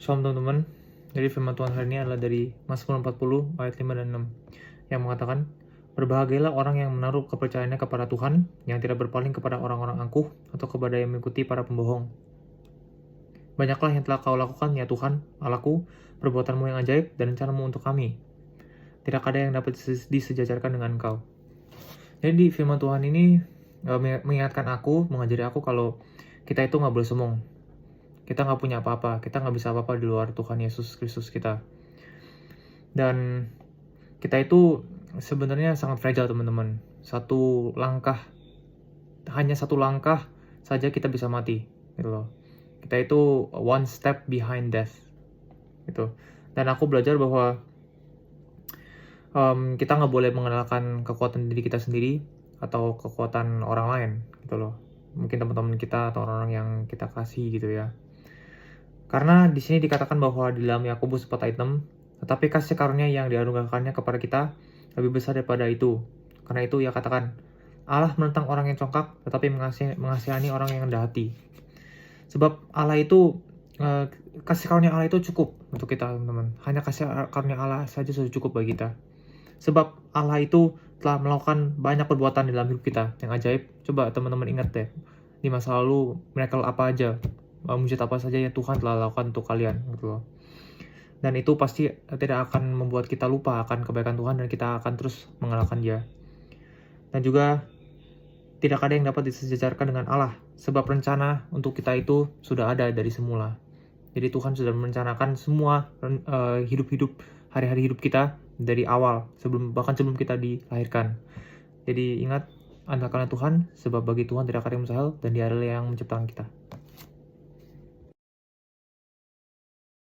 Shalom teman-teman. Jadi firman Tuhan hari ini adalah dari Mazmur 40 ayat 5 dan 6 yang mengatakan, "Berbahagialah orang yang menaruh kepercayaannya kepada Tuhan, yang tidak berpaling kepada orang-orang angkuh atau kepada yang mengikuti para pembohong. Banyaklah yang telah kau lakukan, ya Tuhan, Allahku, perbuatanmu yang ajaib dan rencanamu untuk kami. Tidak ada yang dapat disejajarkan dengan Engkau." Jadi di firman Tuhan ini mengingatkan aku, mengajari aku kalau kita itu nggak boleh sombong. Kita nggak punya apa-apa, kita nggak bisa apa-apa di luar Tuhan Yesus Kristus kita. Dan kita itu sebenarnya sangat fragile teman-teman. Hanya satu langkah saja kita bisa mati, gitu loh. Kita itu one step behind death, gitu. Dan aku belajar bahwa kita nggak boleh mengandalkan kekuatan diri kita sendiri atau kekuatan orang lain, gitu loh. Mungkin teman-teman kita atau orang-orang yang kita kasih gitu ya. Karena di sini dikatakan bahwa di dalam Yakobus 4 ayat 6, tetapi kasih karunia yang dianugerahkannya kepada kita lebih besar daripada itu. Karena itu ia katakan, Allah menentang orang yang congkak, tetapi mengasihani orang yang rendah hati. Sebab Allah itu, kasih karunia Allah itu cukup untuk kita teman-teman. Hanya kasih karunia Allah saja sudah cukup bagi kita. Sebab Allah itu telah melakukan banyak perbuatan di dalam hidup kita yang ajaib. Coba teman-teman ingat deh, di masa lalu miracle apa aja, mujizat apa saja yang Tuhan telah lakukan untuk kalian gitu loh. Dan itu pasti tidak akan membuat kita lupa akan kebaikan Tuhan dan kita akan terus mengenalkan Dia. Dan juga tidak ada yang dapat disejajarkan dengan Allah, sebab rencana untuk kita itu sudah ada dari semula. Jadi Tuhan sudah merencanakan semua hidup-hidup hari-hari hidup kita dari awal, bahkan sebelum kita dilahirkan. Jadi ingat, andalkanlah Tuhan, sebab bagi Tuhan tidak ada yang mustahil dan Dia adalah yang menciptakan kita.